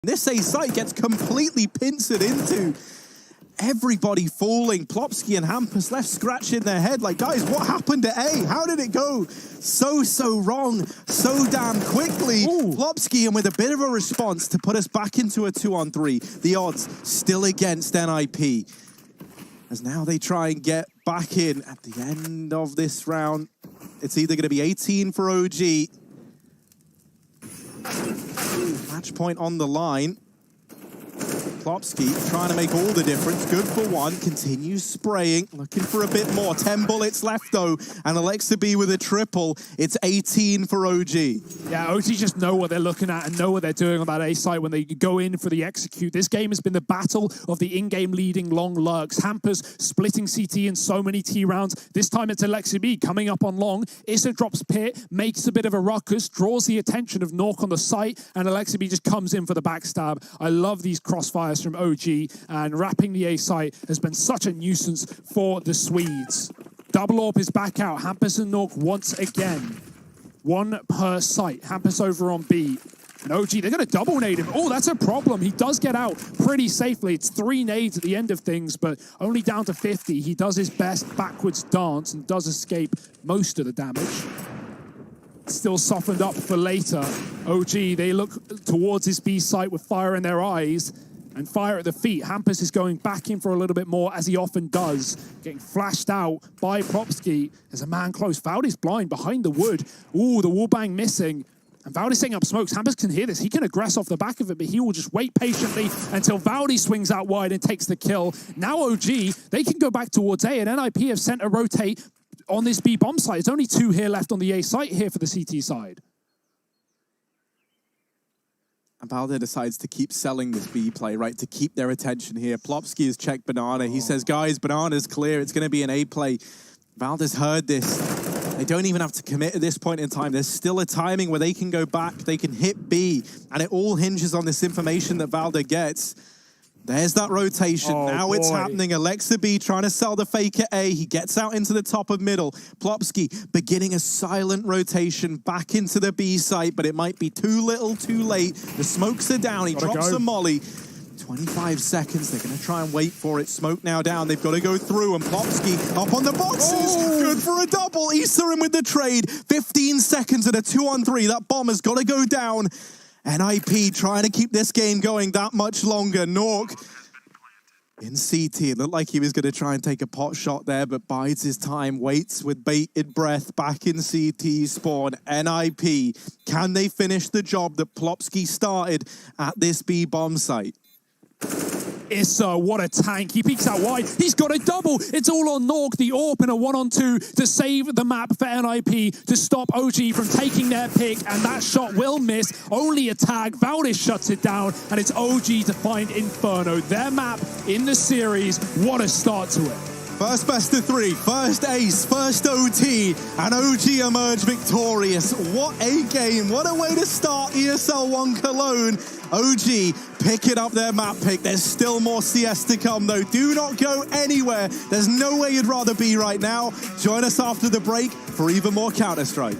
This A site gets completely pincered into. Everybody falling. Plopsky and Hampus left scratching their head like, guys, what happened to A? How did it go so wrong so damn quickly? Ooh. Plopsky and with a bit of a response to put us back into a 2-on-3. The odds still against NIP. As now they try and get back in at the end of this round. It's either going to be 18 for OG. Match point on the line. Plopsky trying to make all the difference. Good for one. Continues spraying. Looking for a bit more. 10 bullets left, though. And Alexa B with a triple. It's 18 for OG. Yeah, OG just know what they're looking at and know what they're doing on that A site when they go in for the execute. This game has been the battle of the in-game leading long lurks. Hampers splitting CT in so many T rounds. This time it's Alexa B coming up on long. Issa drops pit, makes a bit of a ruckus, draws the attention of Nork on the site, and Alexa B just comes in for the backstab. I love these crossfires from OG, and wrapping the A site has been such a nuisance for the Swedes. Double AWP is back out. Hampus and Nork once again. One per site. Hampus over on B. And OG, they're going to double nade him. Oh, that's a problem. He does get out pretty safely. It's 3 nades at the end of things, but only down to 50. He does his best backwards dance and does escape most of the damage. Still softened up for later. OG, they look towards his B site with fire in their eyes and fire at the feet. Hampus is going back in for a little bit more, as he often does, getting flashed out by Plopsky. There's a man close. Valdi's blind behind the wood. Ooh, the wallbang missing. And Valdi's setting up smokes. Hampus can hear this. He can aggress off the back of it, but he will just wait patiently until Valdi swings out wide and takes the kill. Now OG, they can go back towards A, and NIP have sent a rotate on this B bomb site. There's only 2 here left on the A site here for the CT side. And Valde decides to keep selling this B play, right? To keep their attention here. Plopsky has checked Banana. He says, guys, Banana's clear. It's going to be an A play. Valde's heard this. They don't even have to commit at this point in time. There's still a timing where they can go back. They can hit B. And it all hinges on this information that Valde gets. There's that rotation. Now it's happening. Alexa B trying to sell the fake at A. He gets out into the top of middle. Plopsky beginning a silent rotation back into the B site, but it might be too little, too late. The smokes are down. He drops a molly. 25 seconds. They're going to try and wait for it. Smoke now down. They've got to go through. And Plopsky up on the boxes. Good for a double. Issa in with the trade. 15 seconds at a 2-on-3. That bomb has got to go down. NIP trying to keep this game going that much longer. Nork in CT. It looked like he was going to try and take a pot shot there, but bides his time, waits with bated breath back in CT spawn. NIP, can they finish the job that Plopsky started at this B bomb site? Issa, what a tank. He peeks out wide. He's got a double. It's all on Nork, the AWP in a 1-on-2 to save the map for NIP, to stop OG from taking their pick, and that shot will miss. Only a tag. Valdis shuts it down, and it's OG to find Inferno. Their map in the series. What a start to it. First best of 3, first ace, first OT, and OG emerged victorious. What a game, what a way to start ESL 1 Cologne. OG picking up their map pick. There's still more CS to come though. Do not go anywhere. There's no way you'd rather be right now. Join us after the break for even more Counter-Strike.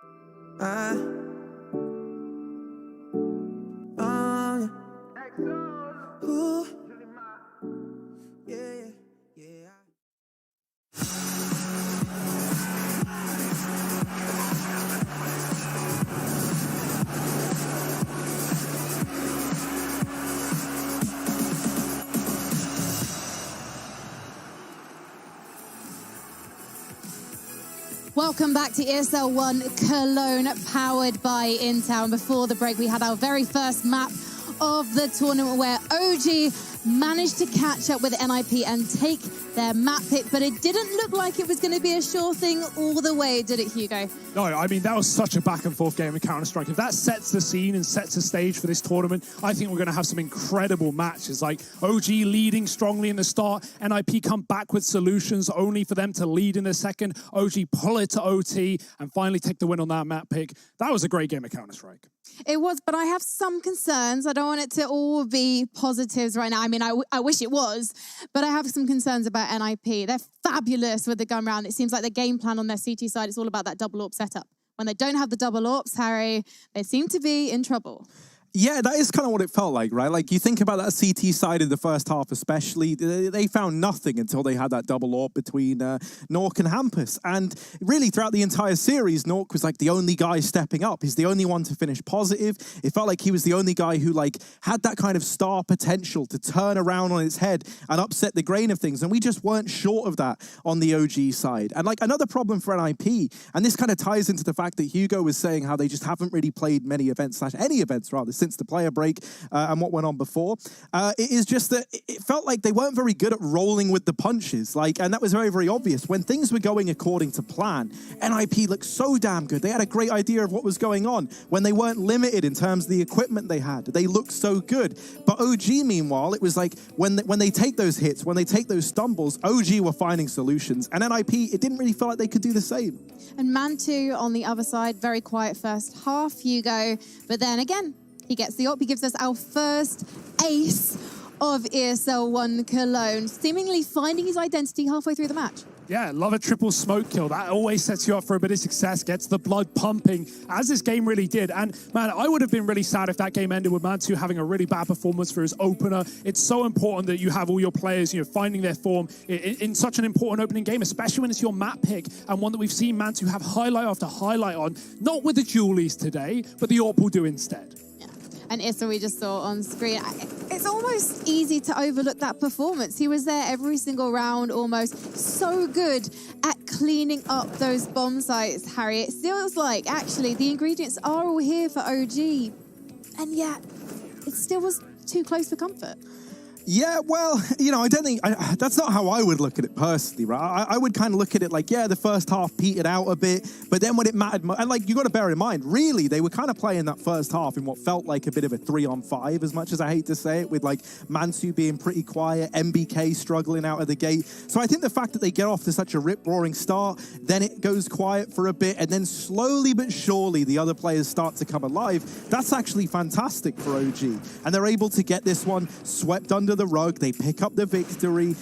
Ooh. Yeah, yeah. Welcome back to ESL 1 Cologne, powered by Intel. And before the break, we had our very first map of the tournament where OG managed to catch up with NIP and take their map pick, but it didn't look like it was going to be a sure thing all the way, did it, Hugo? No, I mean, that was such a back and forth game of Counter-Strike. If that sets the scene and sets the stage for this tournament, I think we're going to have some incredible matches, like OG leading strongly in the start, NIP come back with solutions only for them to lead in the second, OG pull it to OT, and finally take the win on that map pick. That was a great game of Counter-Strike. It was, but I have some concerns. I don't want it to all be positives right now. I mean, I wish it was, but I have some concerns about NIP. They're fabulous with the gun round. It seems like the game plan on their CT side is all about that double AWP setup. When they don't have the double AWPs, Harry, they seem to be in trouble. Yeah, that is kind of what it felt like, right? Like, you think about that CT side in the first half especially, they found nothing until they had that double AWP between Nork and Hampus. And really, throughout the entire series, Nork was like the only guy stepping up. He's the only one to finish positive. It felt like he was the only guy who like had that kind of star potential to turn around on its head and upset the grain of things. And we just weren't short of that on the OG side. And like another problem for NIP, and this kind of ties into the fact that Hugo was saying how they just haven't really played many events, any events rather, since the player break and what went on before. It is just that it felt like they weren't very good at rolling with the punches. Like, and that was very, very obvious. When things were going according to plan, NIP looked so damn good. They had a great idea of what was going on. When they weren't limited in terms of the equipment they had, they looked so good. But OG, meanwhile, it was like when they take those hits, when they take those stumbles, OG were finding solutions. And NIP, it didn't really feel like they could do the same. And Mantu on the other side, very quiet first half, Hugo. But then again, he gets the AWP. He gives us our first ace of ESL 1 Cologne, seemingly finding his identity halfway through the match. Yeah, love a triple smoke kill. That always sets you up for a bit of success, gets the blood pumping, as this game really did. And, man, I would have been really sad if that game ended with Mantu having a really bad performance for his opener. It's so important that you have all your players, finding their form in such an important opening game, especially when it's your map pick, and one that we've seen Mantu have highlight after highlight on, not with the Julies today, but the AWP will do instead. And Issa, we just saw on screen, it's almost easy to overlook that performance. He was there every single round, almost so good at cleaning up those bomb sites, Harry. It feels like, actually, the ingredients are all here for OG, and yet it still was too close for comfort. Yeah, well, I don't think that's not how I would look at it personally, right? I would kind of look at it like, yeah, the first half petered out a bit, but then when it mattered, and like you got to bear in mind, really, they were kind of playing that first half in what felt like a bit of a 3-on-5, as much as I hate to say it, with like Mansu being pretty quiet, MBK struggling out of the gate. So I think the fact that they get off to such a rip-roaring start, then it goes quiet for a bit, and then slowly but surely the other players start to come alive. That's actually fantastic for OG, and they're able to get this one swept under the rug. They pick up the victory.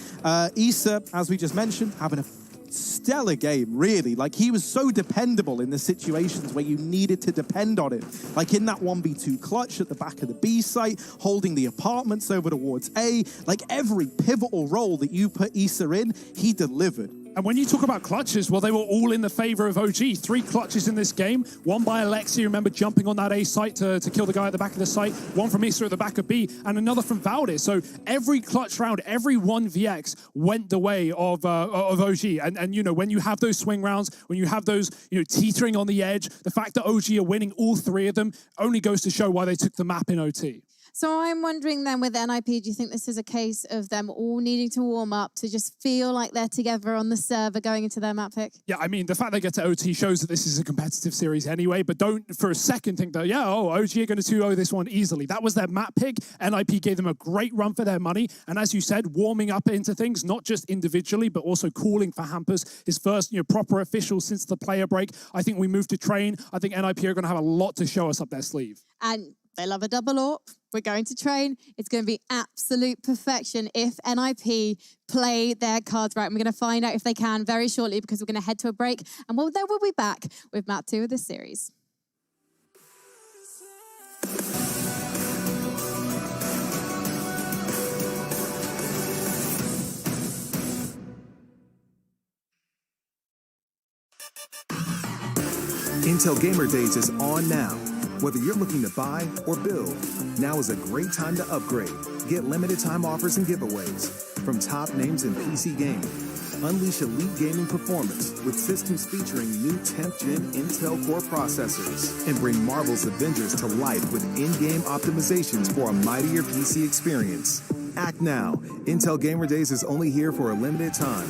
Issa, as we just mentioned, having a stellar game, really. Like, he was so dependable in the situations where you needed to depend on him. Like in that 1v2 clutch at the back of the B site, holding the apartments over towards A. Like, every pivotal role that you put Issa in, he delivered. And when you talk about clutches, well, they were all in the favor of OG. 3 clutches in this game. One by Alexi, remember, jumping on that A site to kill the guy at the back of the site. One from Issa at the back of B, and another from Valdez. So every clutch round, every 1vx went the way of OG. And when you have those swing rounds, when you have those, teetering on the edge, the fact that OG are winning all 3 of them only goes to show why they took the map in OT. So I'm wondering then with NIP, do you think this is a case of them all needing to warm up to just feel like they're together on the server going into their map pick? Yeah, I mean, the fact they get to OT shows that this is a competitive series anyway, but don't for a second think that, OG are going to 2-0 this one easily. That was their map pick. NIP gave them a great run for their money. And as you said, warming up into things, not just individually, but also calling for Hampus, his first proper official since the player break. I think we moved to train. I think NIP are going to have a lot to show us up their sleeve. And They love a double AWP. We're going to train. It's going to be absolute perfection if NIP play their cards right. And we're going to find out if they can very shortly because we're going to head to a break. And then we'll be back with Map 2 of this series. Intel Gamer Days is on now. Whether you're looking to buy or build, now is a great time to upgrade. Get limited time offers and giveaways from top names in PC gaming. Unleash elite gaming performance with systems featuring new 10th gen Intel Core processors and bring Marvel's Avengers to life with in-game optimizations for a mightier PC experience. Act now. Intel Gamer Days is only here for a limited time.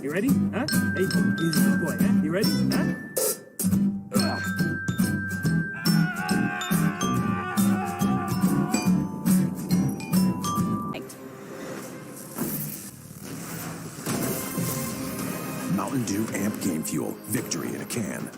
You ready? Huh? Hey, easy boy, huh? You ready? Huh? Mountain Dew Amp Game Fuel. Victory in a can.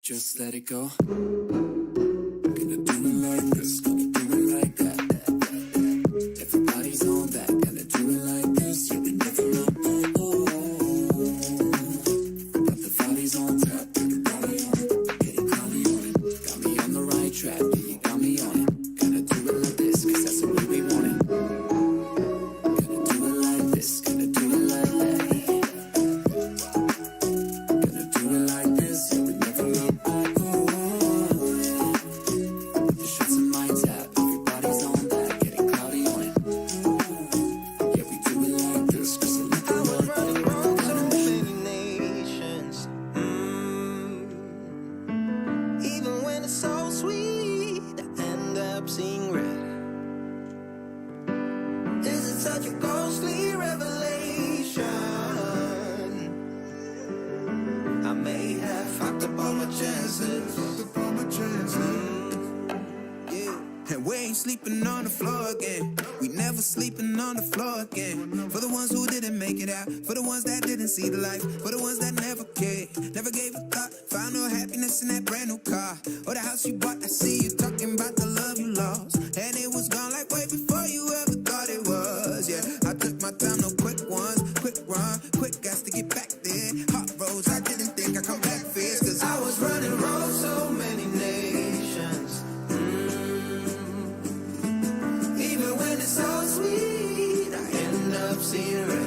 Just let it go. Gonna do it like this, gonna do it like that. Everybody's on that, gonna do it like this. Yeah, we never up. Got the bodies on tap, get the body on it, getting cloudy on it. Got me on the right track, yeah, you got me on it. Gonna do it like this, cause that's the way we want it. Gonna do it like this, gonna do it like that. Gonna do it like this, yeah, we never up. And we ain't sleeping on the floor again. We never sleeping on the floor again. For the ones who didn't make it out, for the ones that didn't see the light, for the ones that never cared, never gave a thought, found no happiness in that brand new car, or the house you bought. I see you talking about the love you lost, and it was gone like way before you ever thought it was. Yeah, I took my time, no quick ones, quick run, quick gas to get back there. Hot roads, I didn't think I'd come back fierce, cause I was running roads so many nations. Even when it's so sweet, I end up seeing red.